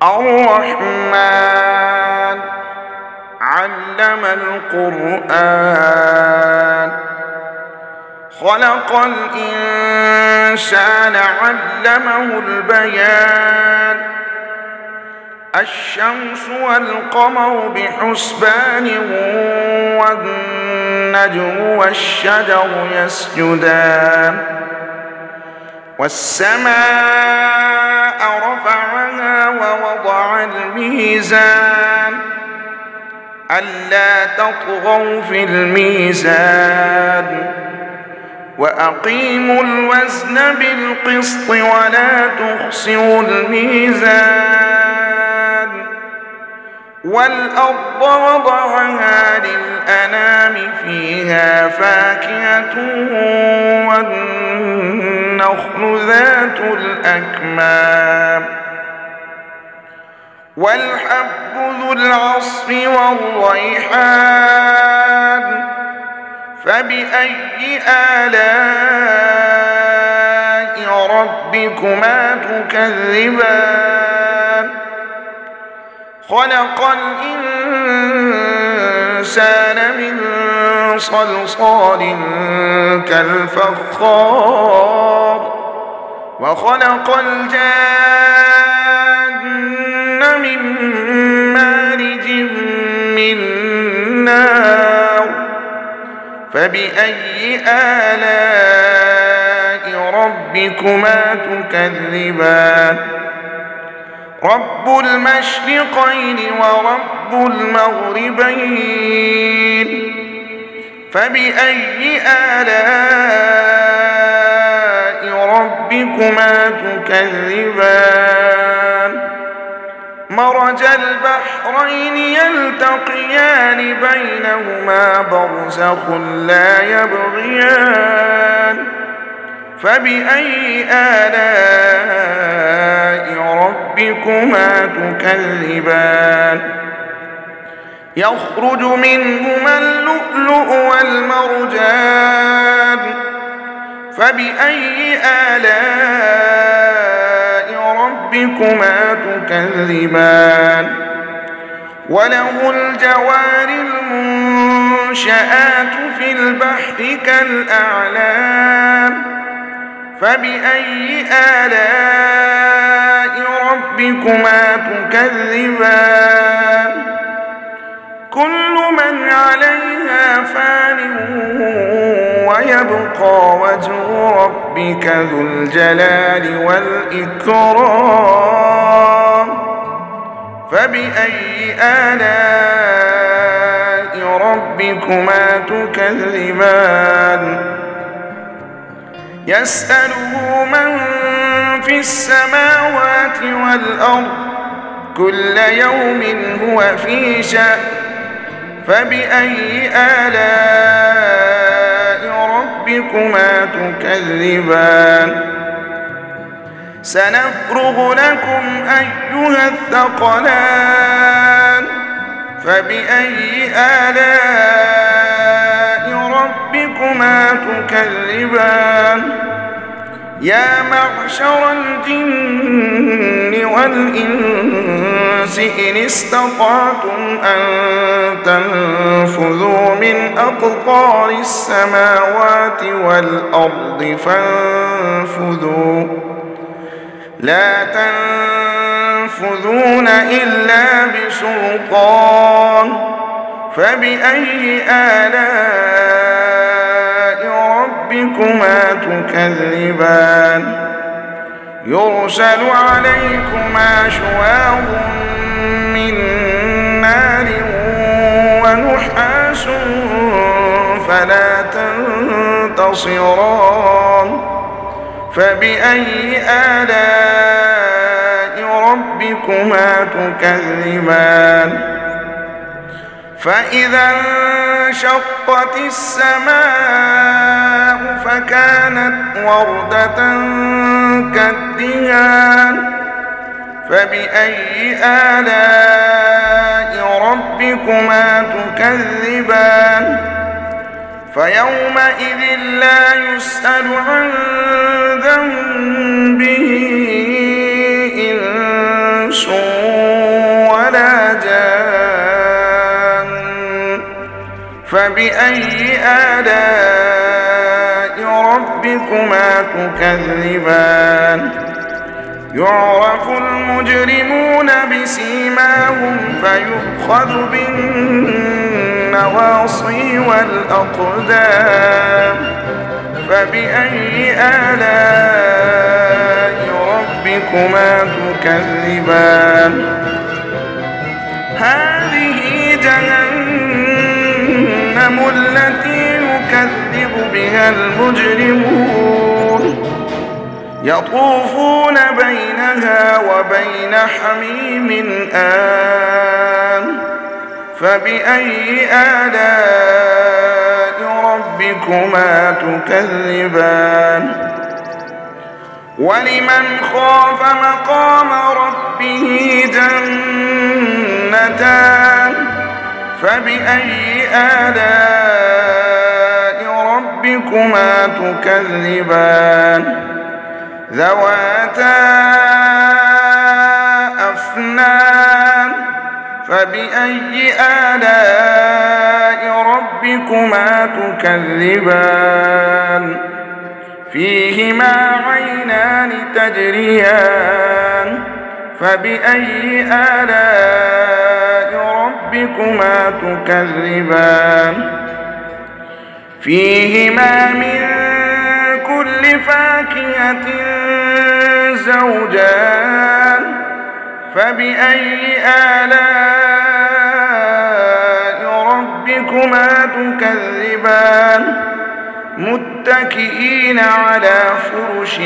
الرحمن علم القرآن خلق الإنسان علمه البيان الشمس والقمر بحسبان والنجم والشجر يسجدان والسماء رفعها ووضع الميزان ألا تطغوا في الميزان وأقيموا الوزن بالقسط ولا تخسروا الميزان والأرض وضعها للأنام فيها فاكهة والنخل ذات الأكمام والحب ذو العصف والريحان فبأي آلاء ربكما تكذبان خلق الإنسان من صلصال كالفخار وخلق الجان من مارج من نار فبأي آلاء ربكما تكذبان رب المشرقين ورب المغربين فبأي آلاء ربكما تكذبان مرج البحرين يلتقيان بينهما برزخ لا يبغيان فبأي آلاء ربكما تكذبان يخرج منهما اللؤلؤ والمرجان فبأي آلاء ربكما تكذبان وله الجوار المنشآت في البحر كالأعلام فبأي آلاء ربكما تكذبان كل من عليها فان ويبقى وجه ربك ذو الجلال والإكرام فبأي آلاء ربكما تكذبان يسأله من في السماوات والأرض كل يوم هو في شأن فبأي آلاء ربكما تكذبان سنفرغ لكم أيها الثقلان فبأي آلاء ربكما تكذبان يا معشر الجن والإنس إن استطعتم أن تنفذوا من أقطار السماوات والأرض فانفذوا لا تنفذون إلا بسلطان فبأي آلاء ربكما تكذبان يرسل عليكما شواظ من نار ونحاس فلا تنتصران فبأي آلاء ربكما تكذبان فإذا انشقت السماء فكانت وردة كالدهان فبأي آلاء ربكما تكذبان فيومئذ لا يسأل عن ذنبه إنس فبأي آلاء ربكما تكذبان يعرف المجرمون بسيماهم فيؤخذ بالنواصي والأقدام فبأي آلاء ربكما تكذبان هذه جهنم التي يكذب بها المجرمون يطوفون بينها وبين حميم آن فبأي آلاء ربكما تكذبان ولمن خاف مقام ربه جنتان فبأي آلاء ربكما تكذبان ذواتا أفنان فبأي آلاء ربكما تكذبان فيهما عينان تجريان فبأي آلاء ربكما تكذبان فيهما من كل فاكهة زوجان فبأي آلاء ربكما تكذبان متكئين على فرش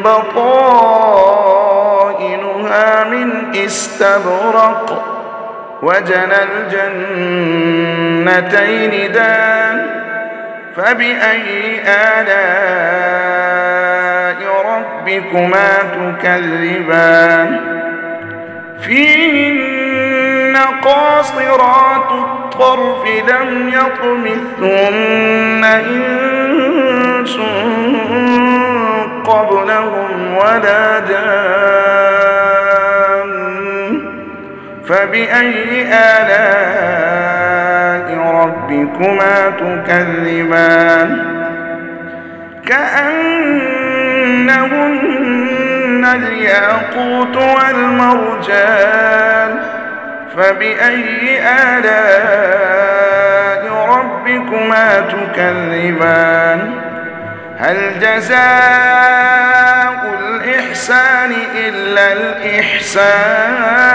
بطائنها من استبرق وجنى الجنتين دان فبأي آلاء ربكما تكذبان فيهن قاصرات الطرف لم يطمثهن إنس قبلهم ولا جان فبأي آلاء ربكما تكذبان كأنهن الياقوت والمرجان فبأي آلاء ربكما تكذبان هل جزاء الإحسان إلا الإحسان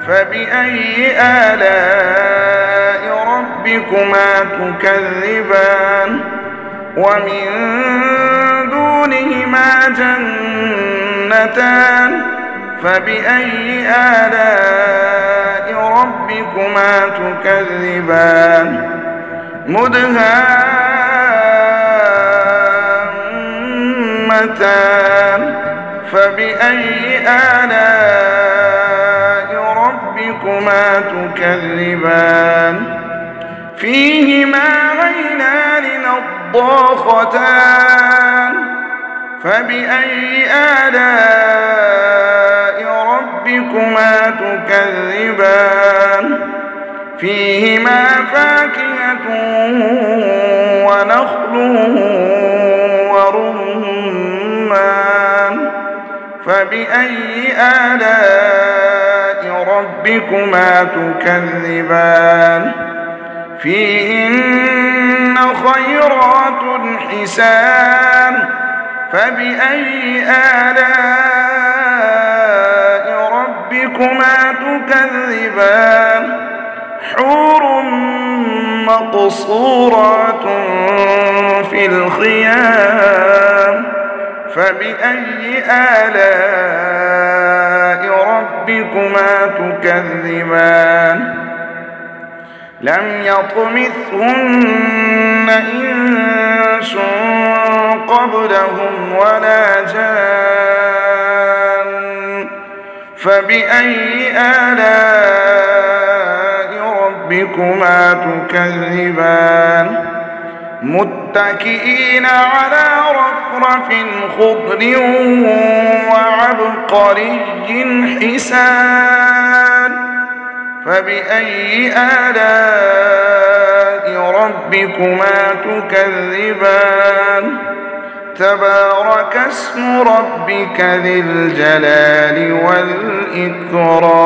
فبأي آلاء ربكما تكذبان ومن دونهما جنتان فبأي آلاء ربكما تكذبان مدهامتان فبأي آلاء ربكما تكذبان فيهما عينان نضاختان فبأي آلاء ربكما تكذبان فيهما فاكهة ونخل ورمان فبأي آلاء ربكما تكذبان فيهن خيرات حسان فبأي آلاء ربكما تكذبان حور مقصورات في الخيام فبأي آلاء ربكما تكذبان لم يطمثهن إنس قبلهم ولا جان فبأي آلاء ربكما تكذبان متكئين على رفرف خضر وعبقري حسان فبأي آلاء ربكما تكذبان تبارك اسم ربك ذي الجلال والإكرام